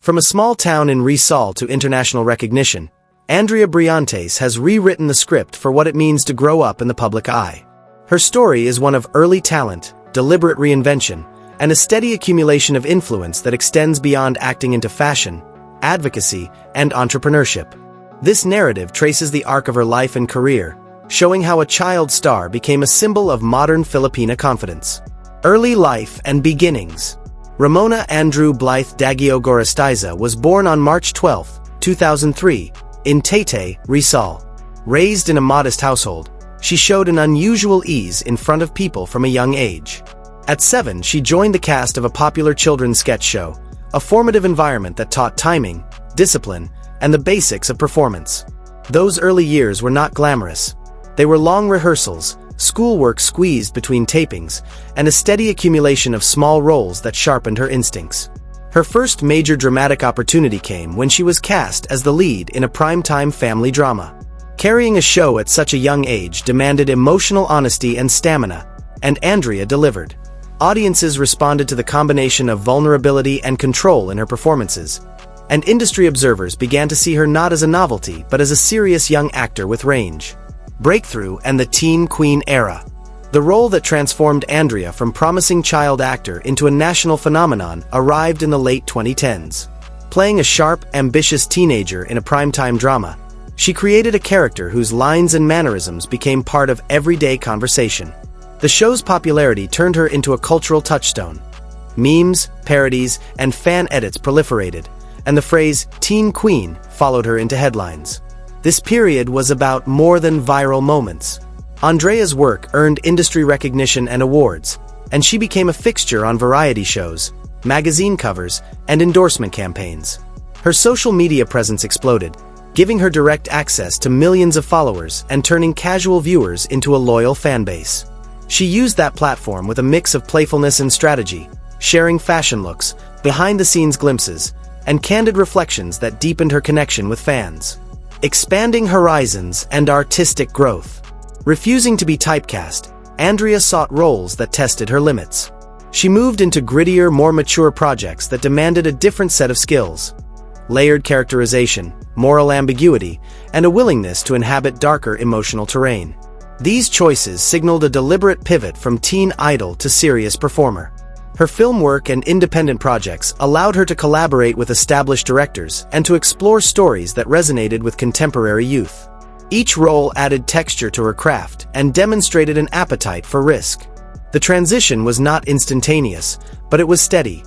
From a small town in Rizal to international recognition, Andrea Brillantes has rewritten the script for what it means to grow up in the public eye. Her story is one of early talent, deliberate reinvention, and a steady accumulation of influence that extends beyond acting into fashion, advocacy, and entrepreneurship. This narrative traces the arc of her life and career, showing how a child star became a symbol of modern Filipina confidence. Early life and beginnings. Ramona Andrew Blythe Daguio Gorastaiza was born on March 12, 2003, in Taytay, Rizal. Raised in a modest household, she showed an unusual ease in front of people from a young age. At 7, she joined the cast of a popular children's sketch show, a formative environment that taught timing, discipline, and the basics of performance. Those early years were not glamorous. They were long rehearsals, schoolwork squeezed between tapings, and a steady accumulation of small roles that sharpened her instincts. Her first major dramatic opportunity came when she was cast as the lead in a primetime family drama. Carrying a show at such a young age demanded emotional honesty and stamina, and Andrea delivered. Audiences responded to the combination of vulnerability and control in her performances, and industry observers began to see her not as a novelty but as a serious young actor with range. Breakthrough and the teen queen era. The role that transformed Andrea from promising child actor into a national phenomenon arrived in the late 2010s. Playing a sharp, ambitious teenager in a primetime drama, she created a character whose lines and mannerisms became part of everyday conversation. The show's popularity turned her into a cultural touchstone. Memes, parodies, and fan edits proliferated, and the phrase "teen queen" followed her into headlines. This period was about more than viral moments. Andrea's work earned industry recognition and awards, and she became a fixture on variety shows, magazine covers, and endorsement campaigns. Her social media presence exploded, giving her direct access to millions of followers and turning casual viewers into a loyal fan base. She used that platform with a mix of playfulness and strategy, sharing fashion looks, behind-the-scenes glimpses, and candid reflections that deepened her connection with fans. Expanding horizons and artistic growth. Refusing to be typecast, Andrea sought roles that tested her limits. She moved into grittier, more mature projects that demanded a different set of skills. Layered characterization, moral ambiguity, and a willingness to inhabit darker emotional terrain. These choices signaled a deliberate pivot from teen idol to serious performer. Her film work and independent projects allowed her to collaborate with established directors and to explore stories that resonated with contemporary youth. Each role added texture to her craft and demonstrated an appetite for risk. The transition was not instantaneous, but it was steady.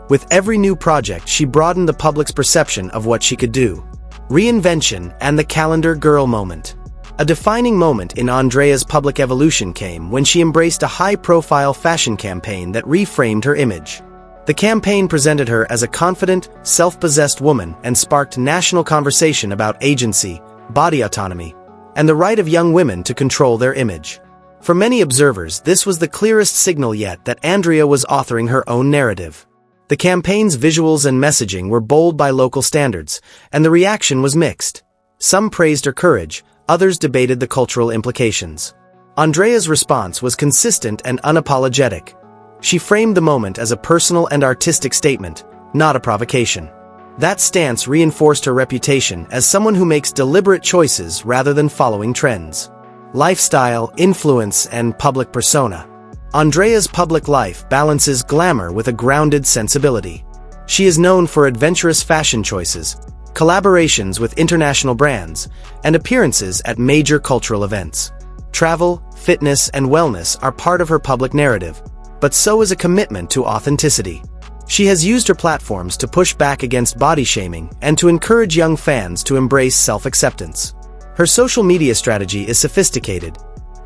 With every new project, she broadened the public's perception of what she could do. Reinvention and the Calendar Girl moment. A defining moment in Andrea's public evolution came when she embraced a high-profile fashion campaign that reframed her image. The campaign presented her as a confident, self-possessed woman and sparked national conversation about agency, body autonomy, and the right of young women to control their image. For many observers, this was the clearest signal yet that Andrea was authoring her own narrative. The campaign's visuals and messaging were bold by local standards, and the reaction was mixed. Some praised her courage, others debated the cultural implications. Andrea's response was consistent and unapologetic. She framed the moment as a personal and artistic statement, not a provocation. That stance reinforced her reputation as someone who makes deliberate choices rather than following trends. Lifestyle, influence, and public persona. Andrea's public life balances glamour with a grounded sensibility. She is known for adventurous fashion choices, collaborations with international brands, and appearances at major cultural events. Travel, fitness, and wellness are part of her public narrative, but so is a commitment to authenticity. She has used her platforms to push back against body shaming and to encourage young fans to embrace self-acceptance. Her social media strategy is sophisticated.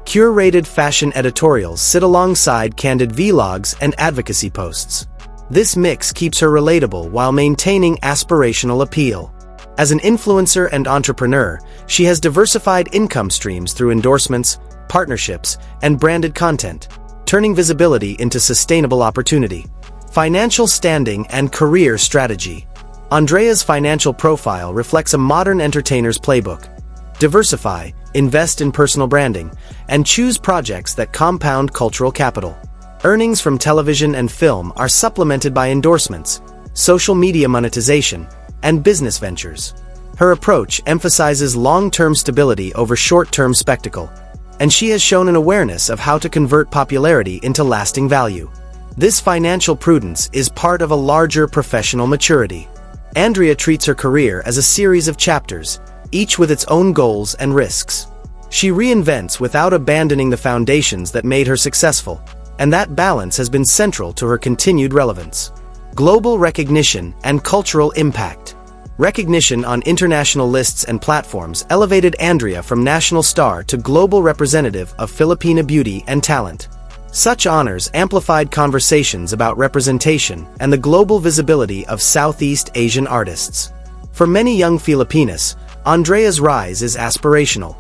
Curated fashion editorials sit alongside candid vlogs and advocacy posts. This mix keeps her relatable while maintaining aspirational appeal. As an influencer and entrepreneur, she has diversified income streams through endorsements, partnerships, and branded content, turning visibility into sustainable opportunity. Financial standing and career strategy. Andrea's financial profile reflects a modern entertainer's playbook. Diversify, invest in personal branding, and choose projects that compound cultural capital. Earnings from television and film are supplemented by endorsements, social media monetization, and business ventures. Her approach emphasizes long-term stability over short-term spectacle, and she has shown an awareness of how to convert popularity into lasting value. This financial prudence is part of a larger professional maturity. Andrea treats her career as a series of chapters, each with its own goals and risks. She reinvents without abandoning the foundations that made her successful, and that balance has been central to her continued relevance. Global recognition and cultural impact. Recognition on international lists and platforms elevated Andrea from national star to global representative of Filipina beauty and talent. Such honors amplified conversations about representation and the global visibility of Southeast Asian artists. For many young Filipinas, Andrea's rise is aspirational.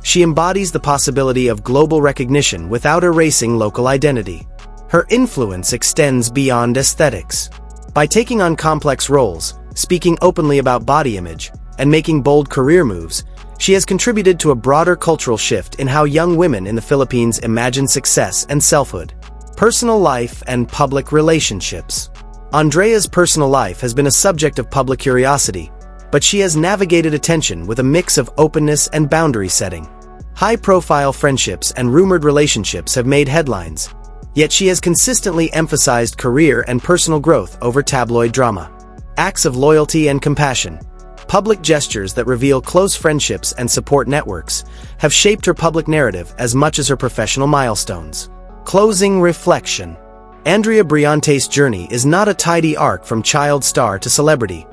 She embodies the possibility of global recognition without erasing local identity. Her influence extends beyond aesthetics. By taking on complex roles, speaking openly about body image, and making bold career moves, she has contributed to a broader cultural shift in how young women in the Philippines imagine success and selfhood. Personal life and public relationships. Andrea's personal life has been a subject of public curiosity, but she has navigated attention with a mix of openness and boundary setting. High-profile friendships and rumored relationships have made headlines, yet she has consistently emphasized career and personal growth over tabloid drama. Acts of loyalty and compassion. Public gestures that reveal close friendships and support networks have shaped her public narrative as much as her professional milestones. Closing reflection. Andrea Brillantes' journey is not a tidy arc from child star to celebrity.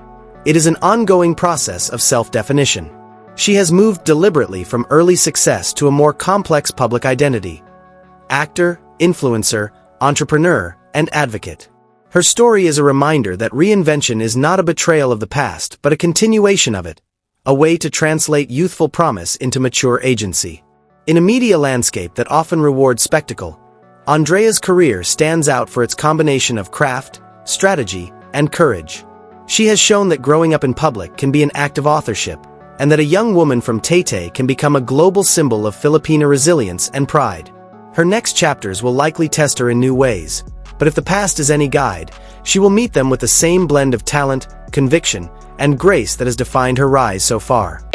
It is an ongoing process of self-definition. She has moved deliberately from early success to a more complex public identity. Actor, influencer, entrepreneur, and advocate. Her story is a reminder that reinvention is not a betrayal of the past, but a continuation of it, a way to translate youthful promise into mature agency. In a media landscape that often rewards spectacle, Andrea's career stands out for its combination of craft, strategy, and courage. She has shown that growing up in public can be an act of authorship, and that a young woman from Taytay can become a global symbol of Filipina resilience and pride. Her next chapters will likely test her in new ways, but if the past is any guide, she will meet them with the same blend of talent, conviction, and grace that has defined her rise so far.